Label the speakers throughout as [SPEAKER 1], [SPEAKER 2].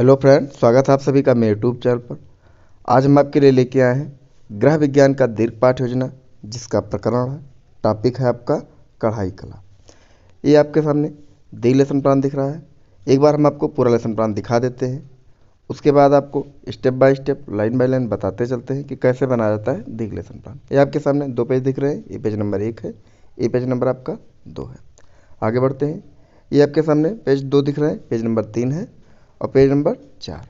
[SPEAKER 1] Hello friend, स्वागत है आप सभी का मेरे यूट्यूब चैनल पर। आज हम आपके लिए लेके आए हैं गृह विज्ञान का दीर्घ पाठ योजना, जिसका प्रकरण है, टॉपिक है आपका कढ़ाई कला। ये आपके सामने दी लेसन प्लान दिख रहा है। एक बार हम आपको पूरा लेसन प्लान दिखा देते हैं, उसके बाद आपको step by step, line by line बताते चलते हैं कि कैसे बनाया जाता है दी लेसन प्लान। ये आपके सामने 2 पेज दिख रहे हैं। ये पेज नंबर 1 है, ये पेज नंबर आपका 2 है। आगे बढ़ते हैं। ये आपके सामने पेज 2 दिख रहा है, पेज नंबर 3 है और पेज नंबर 4,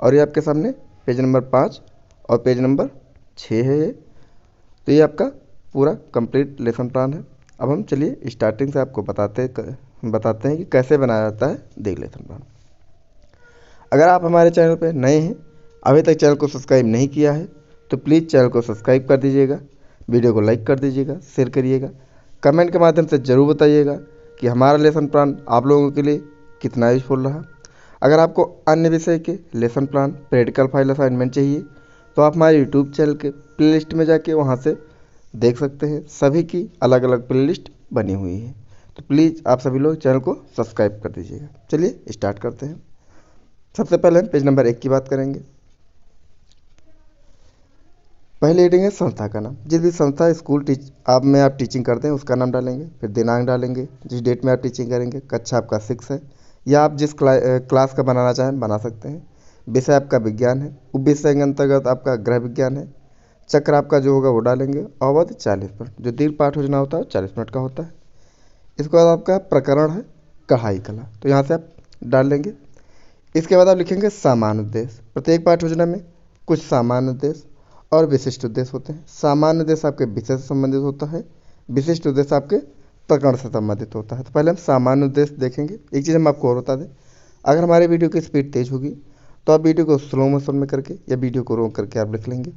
[SPEAKER 1] और ये आपके सामने पेज नंबर 5 और पेज नंबर 6 है ये। तो ये आपका पूरा कंप्लीट लेसन प्लान है। अब हम चलिए स्टार्टिंग से आपको बताते हैं कि कैसे बनाया जाता है देख लेसन प्लान। अगर आप हमारे चैनल पर नए हैं, अभी तक चैनल को सब्सक्राइब नहीं किया है, तो प्लीज़ चैनल को सब्सक्राइब कर दीजिएगा, वीडियो को लाइक कर दीजिएगा, शेयर करिएगा, कमेंट के माध्यम से ज़रूर बताइएगा कि हमारा लेसन प्लान आप लोगों के लिए कितना यूजफुल रहा। अगर आपको अन्य विषय के lesson plan, practical file assignment चाहिए, तो आप हमारे यूट्यूब चैनल के प्लेलिस्ट में जाके वहाँ से देख सकते हैं। सभी की अलग अलग प्लेलिस्ट बनी हुई है, तो प्लीज़ आप सभी लोग चैनल को सब्सक्राइब कर दीजिएगा। चलिए स्टार्ट करते हैं। सबसे पहले हम पेज नंबर 1 की बात करेंगे। पहले हेडिंग है संस्था का नाम। जिस भी संस्था, स्कूल आप टीचिंग करते हैं उसका नाम डालेंगे। फिर दिनांक डालेंगे, जिस डेट में आप टीचिंग करेंगे। कक्षा आपका 6 है, या आप जिस क्लास का बनाना चाहें बना सकते हैं। विषय आपका विज्ञान है, उप विषय के अंतर्गत आपका गृह विज्ञान है। चक्र आपका जो होगा वो डालेंगे। अवधि 40 मिनट, जो दीर्घ पाठ योजना होता है 40 मिनट का होता है। इसके बाद आपका प्रकरण है कढ़ाई कला, तो यहाँ से आप डाल लेंगे। इसके बाद आप लिखेंगे सामान्य उद्देश्य। प्रत्येक पाठ योजना में कुछ सामान्य उद्देश्य और विशिष्ट उद्देश्य होते हैं। सामान्य उद्देश्य आपके विषय से संबंधित होता है, विशिष्ट उद्देश्य आपके प्रकरण से संबंधित होता है। तो पहले हम सामान्य उद्देश्य देखेंगे। एक चीज़ हम आपको और बता दें, अगर हमारे वीडियो की स्पीड तेज़ होगी तो आप वीडियो को स्लो मोशन में करके या वीडियो को रोक करके आप लिख लेंगे,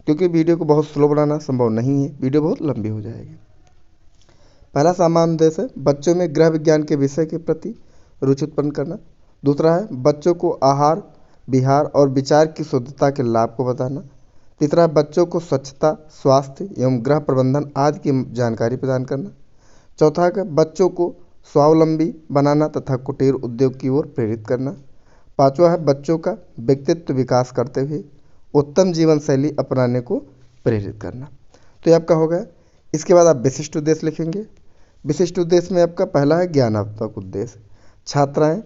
[SPEAKER 1] क्योंकि वीडियो को बहुत स्लो बनाना संभव नहीं है, वीडियो बहुत लंबी हो जाएगी। पहला सामान्य उद्देश्य है बच्चों में गृह विज्ञान के विषय के प्रति रुचि उत्पन्न करना। दूसरा है बच्चों को आहार, विहार और विचार की शुद्धता के लाभ को बताना। तीसरा, बच्चों को स्वच्छता, स्वास्थ्य एवं गृह प्रबंधन आदि की जानकारी प्रदान करना। चौथा है बच्चों को स्वावलंबी बनाना तथा कुटीर उद्योग की ओर प्रेरित करना। पांचवा है बच्चों का व्यक्तित्व विकास करते हुए उत्तम जीवन शैली अपनाने को प्रेरित करना। तो ये आपका हो गया। इसके बाद आप विशिष्ट उद्देश्य लिखेंगे। विशिष्ट उद्देश्य में आपका पहला है ज्ञानात्मक उद्देश्य। छात्राएं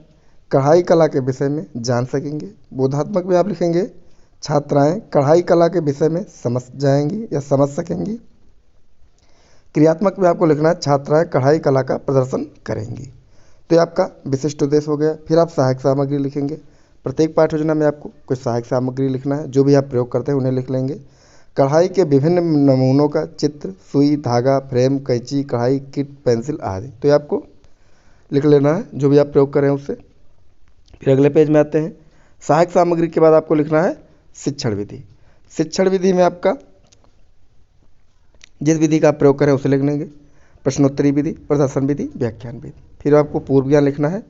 [SPEAKER 1] कढ़ाई कला के विषय में जान सकेंगे। बोधात्मक में आप लिखेंगे छात्राएं कढ़ाई कला के विषय में समझ जाएंगी या समझ सकेंगी। क्रियात्मक में आपको लिखना है छात्राएं कढ़ाई कला का प्रदर्शन करेंगी। तो ये आपका विशिष्ट उद्देश्य हो गया। फिर आप सहायक सामग्री लिखेंगे। प्रत्येक पाठ योजना में आपको कुछ सहायक सामग्री लिखना है, जो भी आप प्रयोग करते हैं उन्हें लिख लेंगे। कढ़ाई के विभिन्न नमूनों का चित्र, सुई, धागा, फ्रेम, कैंची, कढ़ाई किट, पेंसिल आदि, तो ये आपको लिख लेना है, जो भी आप प्रयोग करें उससे। फिर अगले पेज में आते हैं। सहायक सामग्री के बाद आपको लिखना है शिक्षण विधि। शिक्षण विधि में आपका जिस विधि का आप प्रयोग करें उसे लिख लेंगे। प्रश्नोत्तरी विधि, प्रदर्शन विधि, व्याख्यान विधि। फिर आपको पूर्व ज्ञान लिखना है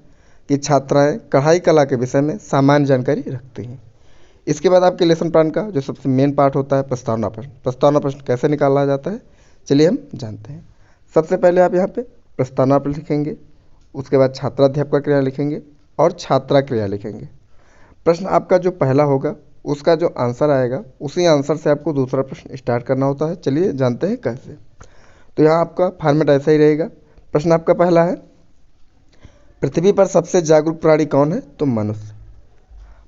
[SPEAKER 1] कि छात्राएं कढ़ाई कला के विषय में सामान्य जानकारी रखती हैं। इसके बाद आपके लेसन प्लान का जो सबसे मेन पार्ट होता है प्रस्तावना प्रश्न। प्रस्तावना प्रश्न कैसे निकाला जाता है चलिए हम जानते हैं। सबसे पहले आप यहाँ पे प्रस्तावना प्रश्न लिखेंगे, उसके बाद छात्राध्यापक क्रिया लिखेंगे और छात्रा क्रिया लिखेंगे। प्रश्न आपका जो पहला होगा उसका जो आंसर आएगा उसी आंसर से आपको दूसरा प्रश्न स्टार्ट करना होता है। चलिए जानते हैं कैसे। तो यहाँ आपका फॉर्मेट ऐसा ही रहेगा। प्रश्न आपका पहला है, पृथ्वी पर सबसे जागरूक प्राणी कौन है? तो मनुष्य।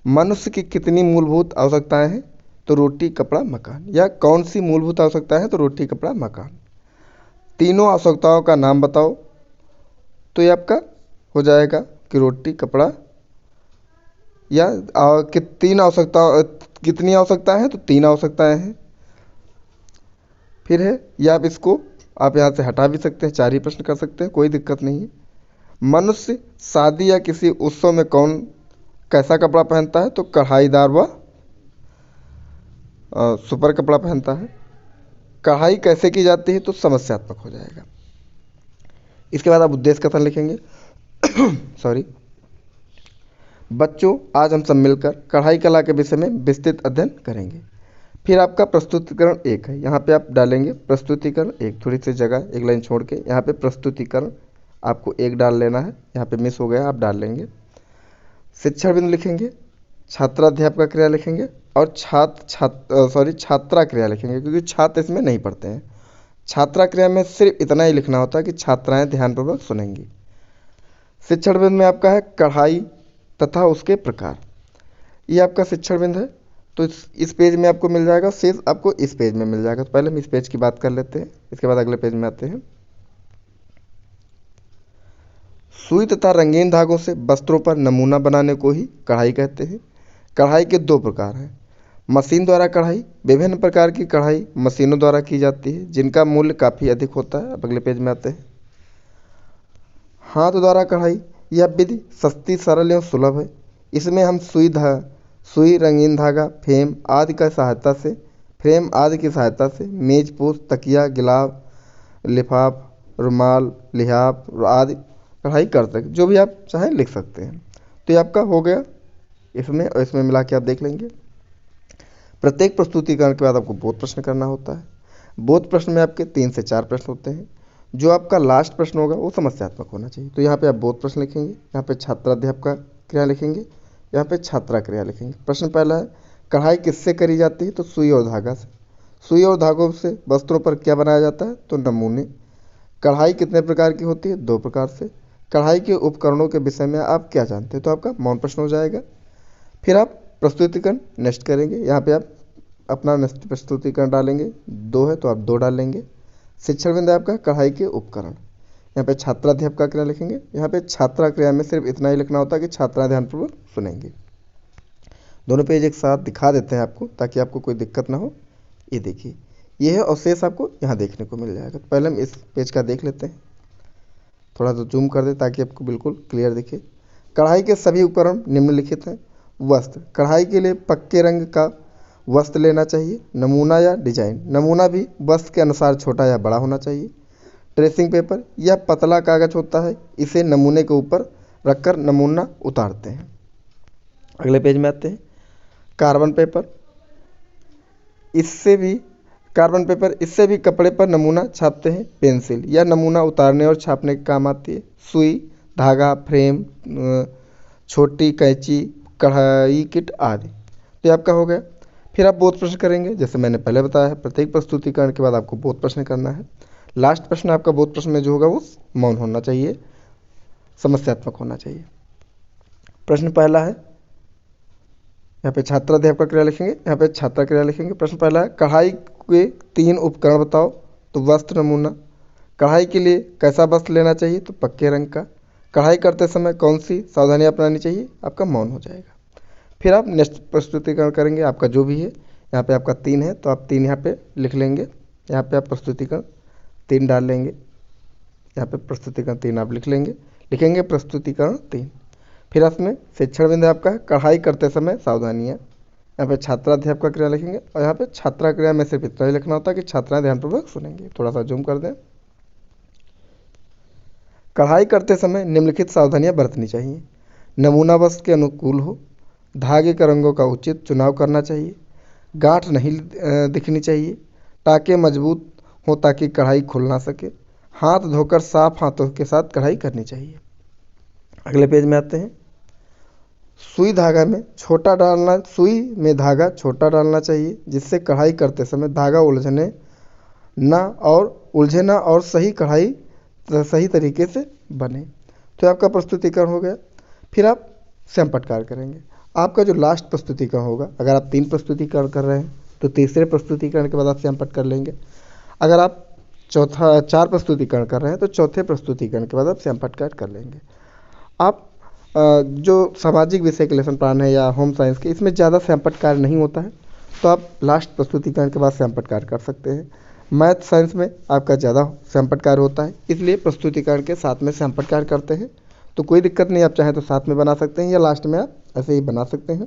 [SPEAKER 1] मनुष्य की कितनी मूलभूत आवश्यकताएं हैं? तो रोटी, कपड़ा, मकान। या कौन सी मूलभूत आवश्यकताएं हैं? तो रोटी, कपड़ा, मकान। तीनों आवश्यकताओं का नाम बताओ। तो ये आपका हो जाएगा कि रोटी, कपड़ा, या कि तीन आवश्यकता, कितनी आवश्यकताएं हैं? तो 3 आवश्यकताएं हैं। फिर है, या आप इसको आप यहाँ से हटा भी सकते हैं, 4 ही प्रश्न कर सकते हैं, कोई दिक्कत नहीं है। मनुष्य शादी या किसी उत्सव में कैसा कपड़ा पहनता है? तो कढ़ाईदार व सुपर कपड़ा पहनता है। कढ़ाई कैसे की जाती है? तो समस्यात्मक हो जाएगा। इसके बाद आप उद्देश्य कथन लिखेंगे। सॉरी बच्चों, आज हम सब मिलकर कढ़ाई कला के विषय में विस्तृत अध्ययन करेंगे। फिर आपका प्रस्तुतिकरण 1 है, यहाँ पे आप डालेंगे प्रस्तुतिकरण 1, थोड़ी सी जगह एक लाइन छोड़ के यहाँ पे प्रस्तुतिकरण आपको 1 डाल लेना है। यहाँ पे मिस हो गया, आप डाल लेंगे। शिक्षण बिंदु लिखेंगे, छात्राध्यापक क्रिया लिखेंगे और छात्रा क्रिया लिखेंगे, क्योंकि छात्र इसमें नहीं पढ़ते हैं। छात्रा क्रिया में सिर्फ इतना ही लिखना होता है कि छात्राएं ध्यानपूर्वक सुनेंगी। शिक्षण बिंदु में आपका है कढ़ाई तथा उसके प्रकार। ये आपका शिक्षण बिंदु है, तो इस पेज में आपको मिल जाएगा, शेष आपको इस पेज में मिल जाएगा। तो पहले हम इस पेज की बात कर लेते हैं, इसके बाद अगले पेज में आते हैं। सुई तथा रंगीन धागों से वस्त्रों पर नमूना बनाने को ही कढ़ाई कहते हैं। कढ़ाई के दो प्रकार हैं, मशीन द्वारा कढ़ाई। विभिन्न प्रकार की कढ़ाई मशीनों द्वारा की जाती है, जिनका मूल्य काफ़ी अधिक होता है। अब अगले पेज में आते हैं। हाथ द्वारा कढ़ाई, यह विधि सस्ती, सरल एवं सुलभ है। इसमें हम सुई, रंगीन धागा, फ्रेम आदि की सहायता से मेज पोस्ट, तकिया, गिलाफ, लिफाफ, रुमाल, लिहाफ आदि कढ़ाई कर सकते, जो भी आप चाहें लिख सकते हैं। तो ये आपका हो गया इसमें, और इसमें मिला के आप देख लेंगे। प्रत्येक प्रस्तुतिकरण के बाद आपको बोध प्रश्न करना होता है। बोध प्रश्न में आपके 3 से 4 प्रश्न होते हैं। जो आपका लास्ट प्रश्न होगा वो समस्यात्मक होना चाहिए। तो यहाँ पे आप बोध प्रश्न लिखेंगे, यहाँ पे छात्राध्यापक क्रिया लिखेंगे, यहाँ पे छात्रा क्रिया लिखेंगे। प्रश्न पहला है, कढ़ाई किससे करी जाती है? तो सुई और धागा से। सुई और धागों से वस्त्रों पर क्या बनाया जाता है? तो नमूने। कढ़ाई कितने प्रकार की होती है? 2 प्रकार से। कढ़ाई के उपकरणों के विषय में आप क्या जानते हैं? तो आपका मौन प्रश्न हो जाएगा। फिर आप प्रस्तुतिकरण नेक्स्ट करेंगे, यहाँ पे आप अपना नेक्स्ट प्रस्तुतिकरण डालेंगे। 2 है तो आप 2 डाल लेंगे। शिक्षण बिंदु आपका कढ़ाई के उपकरण, यहाँ पे छात्राध्यापक क्रिया लिखेंगे। यहाँ पे छात्रा क्रिया में सिर्फ इतना ही लिखना होता है कि छात्राएं ध्यानपूर्वक सुनेंगे। दोनों पेज एक साथ दिखा देते हैं आपको, ताकि आपको कोई दिक्कत ना हो। ये देखिए, ये है, और शेष आपको यहाँ देखने को मिल जाएगा। तो पहले हम इस पेज का देख लेते हैं, थोड़ा सा जूम कर दे ताकि आपको बिल्कुल क्लियर दिखे। कढ़ाई के सभी उपकरण निम्नलिखित हैं। वस्त्र, कढ़ाई के लिए पक्के रंग का वस्त्र लेना चाहिए। नमूना या डिजाइन, नमूना भी वस्त्र के अनुसार छोटा या बड़ा होना चाहिए। ट्रेसिंग पेपर, यह पतला कागज होता है, इसे नमूने के ऊपर रखकर नमूना उतारते हैं। अगले पेज में आते हैं। कार्बन पेपर, इससे भी कपड़े पर नमूना छापते हैं। पेंसिल, यह नमूना उतारने और छापने के काम आती है। सुई, धागा, फ्रेम, छोटी कैंची, कढ़ाई किट आदि। तो ये आपका हो गया। फिर आप बोध प्रश्न करेंगे, जैसे मैंने पहले बताया है। प्रत्येक प्रस्तुतिकरण के बाद आपको बोध प्रश्न करना है। लास्ट प्रश्न आपका बोध प्रश्न में जो होगा वो मौन होना चाहिए, समस्यात्मक होना चाहिए। प्रश्न पहला है, यहाँ पे छात्राध्यापक क्रिया लिखेंगे, यहाँ पे छात्रा क्रिया लिखेंगे। प्रश्न पहला है, कढ़ाई के 3 उपकरण बताओ। तो वस्त्र, नमूना। कढ़ाई के लिए कैसा वस्त्र लेना चाहिए? तो पक्के रंग का। कढ़ाई करते समय कौन सी सावधानी अपनानी चाहिए? आपका मौन हो जाएगा। फिर आप नेक्स्ट प्रस्तुतिकरण करेंगे, आपका जो भी है। यहाँ पे आपका 3 है तो आप 3 यहाँ पे लिख लेंगे। यहाँ पे आप प्रस्तुतिकरण 3 डाल लेंगे, यहाँ पे प्रस्तुतिकरण 3 आप लिखेंगे प्रस्तुतिकरण 3। फिर इसमें शिक्षण बिंदु आपका है, कढ़ाई करते समय सावधानियाँ। यहाँ पे छात्राध्यापक क्रिया लिखेंगे, और यहाँ पे छात्रा क्रिया में सिर्फ इतना ही लिखना होता है कि छात्राएं ध्यानपूर्वक सुनेंगे। थोड़ा सा जूम कर दें। कढ़ाई करते समय निम्नलिखित सावधानियां बरतनी चाहिए। नमूना वस्त्र के अनुकूल हो। धागे के रंगों का उचित चुनाव करना चाहिए। गांठ नहीं दिखनी चाहिए। टाँके मजबूत हो ताकि कढ़ाई खुल ना सके। हाथ धोकर साफ हाथों के साथ कढ़ाई करनी चाहिए। अगले पेज में आते हैं। सुई में धागा छोटा डालना चाहिए, जिससे कढ़ाई करते समय धागा उलझे ना और सही तरीके से बने। तो आपका प्रस्तुतिकरण हो गया। फिर आप स्वयंपाठकार करेंगे। आपका जो लास्ट प्रस्तुतिकरण होगा, अगर आप 3 प्रस्तुतिकरण कर रहे हैं तो तीसरे प्रस्तुतिकरण के बाद आप स्वयंपाठ कर लेंगे। अगर आप 4 प्रस्तुतिकरण कर रहे हैं तो चौथे प्रस्तुतिकरण के बाद आप स्वयंपाठकार कर लेंगे। आप जो सामाजिक विषय के लेसन प्लान है या होम साइंस के, इसमें ज़्यादा स्वयंपाठकार नहीं होता है, तो आप लास्ट प्रस्तुतिकरण के बाद स्वयंपाठकार कर सकते हैं। मैथ साइंस में आपका ज़्यादा स्वयंपाठकार होता है, इसलिए प्रस्तुतिकरण के साथ में स्वयंपाठकार करते हैं। तो कोई दिक्कत नहीं, आप चाहें तो साथ में बना सकते हैं या लास्ट में आप ऐसे ही बना सकते हैं।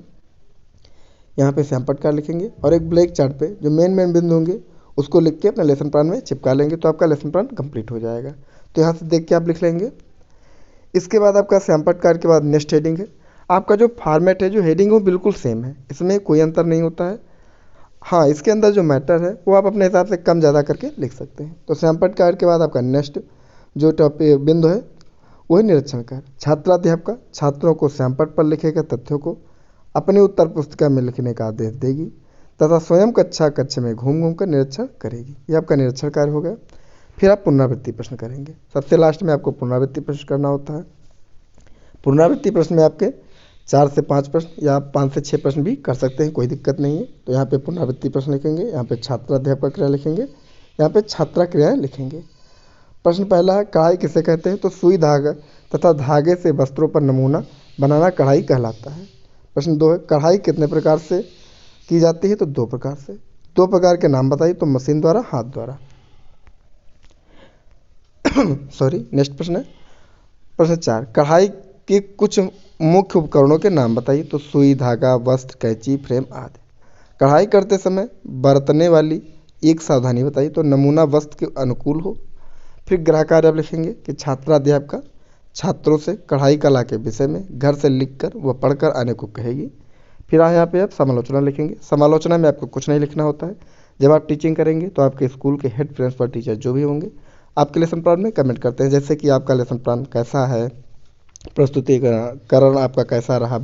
[SPEAKER 1] यहाँ पे स्वयंपाठकार लिखेंगे और एक ब्लैक चार्ट पे जो मेन बिंदु होंगे उसको लिख के अपने लेसन प्लान में चिपका लेंगे, तो आपका लेसन प्लान कंप्लीट हो जाएगा। तो यहाँ से देख के आप लिख लेंगे। इसके बाद आपका स्वयंपाठकार के बाद नेक्स्ट हेडिंग है। आपका जो फॉर्मेट है, जो हेडिंग है, वो बिल्कुल सेम है, इसमें कोई अंतर नहीं होता है। हाँ, इसके अंदर जो मैटर है वो आप अपने हिसाब से कम ज़्यादा करके लिख सकते हैं। तो स्वयंपाठकार के बाद आपका नेक्स्ट जो टॉपिक बिंदु है वही निरीक्षण कार्य। छात्राध्यापिका छात्रों को श्यामपट्ट पर लिखे गए तथ्यों को अपनी उत्तर पुस्तिका में लिखने का आदेश देगी तथा स्वयं कक्ष में घूम घूम कर निरीक्षण करेगी। ये आपका निरीक्षण कार्य हो गया। फिर आप पुनरावृत्ति प्रश्न करेंगे। सबसे लास्ट में आपको पुनरावृत्ति प्रश्न करना होता है। पुनरावृत्ति प्रश्न में आपके 4 से 5 प्रश्न या 5 से 6 प्रश्न भी कर सकते हैं, कोई दिक्कत नहीं है। तो यहाँ पे पुनरावृत्ति प्रश्न लिखेंगे, यहाँ पे छात्राध्यापक क्रिया लिखेंगे, यहाँ पे छात्रा क्रियाएं लिखेंगे। प्रश्न पहला है, कढ़ाई किसे कहते हैं? तो सुई धागा तथा धागे से वस्त्रों पर नमूना बनाना कढ़ाई कहलाता है। प्रश्न 2 है, कढ़ाई कितने प्रकार से की जाती है? तो 2 प्रकार से। 2 प्रकार के नाम बताइए। तो मशीन द्वारा, हाथ द्वारा। सॉरी, नेक्स्ट प्रश्न है प्रश्न 4, कढ़ाई के कुछ मुख्य उपकरणों के नाम बताइए। तो सुई, धागा, वस्त्र, कैंची, फ्रेम आदि। कढ़ाई करते समय बरतने वाली एक सावधानी बताइए। तो नमूना वस्त्र के अनुकूल हो। फिर गृह कार्य आप लिखेंगे कि छात्राध्यापिका छात्रों से कढ़ाई कला के विषय में घर से लिखकर व पढ़कर आने को कहेगी। फिर यहाँ पे आप समालोचना लिखेंगे। समालोचना में आपको कुछ नहीं लिखना होता है। जब आप टीचिंग करेंगे तो आपके स्कूल के हेड प्रिंसिपल टीचर जो भी होंगे आपके लेसन प्लान में कमेंट करते हैं, जैसे कि आपका लेसन प्लान कैसा है, प्रस्तुतिकरण आपका कैसा रहा,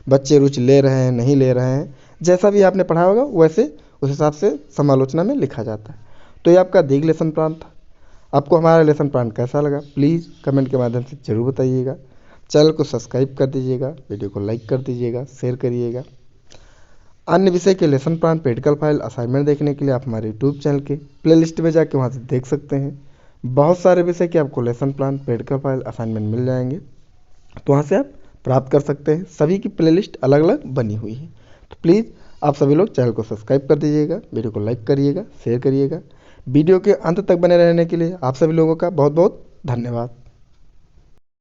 [SPEAKER 1] बच्चे रुचि ले रहे हैं नहीं ले रहे हैं, जैसा भी आपने पढ़ा होगा वैसे उस हिसाब से समालोचना में लिखा जाता है। तो ये आपका दीर्घ लेसन प्लान था। आपको हमारा लेसन प्लान कैसा लगा प्लीज़ कमेंट के माध्यम से ज़रूर बताइएगा। चैनल को सब्सक्राइब कर दीजिएगा, वीडियो को लाइक कर दीजिएगा, शेयर करिएगा। अन्य विषय के lesson plan, practical file, assignment देखने के लिए आप हमारे यूट्यूब चैनल के प्लेलिस्ट में जाके वहाँ से देख सकते हैं। बहुत सारे विषय के आपको lesson plan, practical file, assignment मिल जाएंगे, तो वहाँ से आप प्राप्त कर सकते हैं। सभी की प्लेलिस्ट अलग अलग बनी हुई है। तो प्लीज़ आप सभी लोग चैनल को सब्सक्राइब कर दीजिएगा, वीडियो को लाइक करिएगा, शेयर करिएगा। वीडियो के अंत तक बने रहने के लिए आप सभी लोगों का बहुत बहुत धन्यवाद।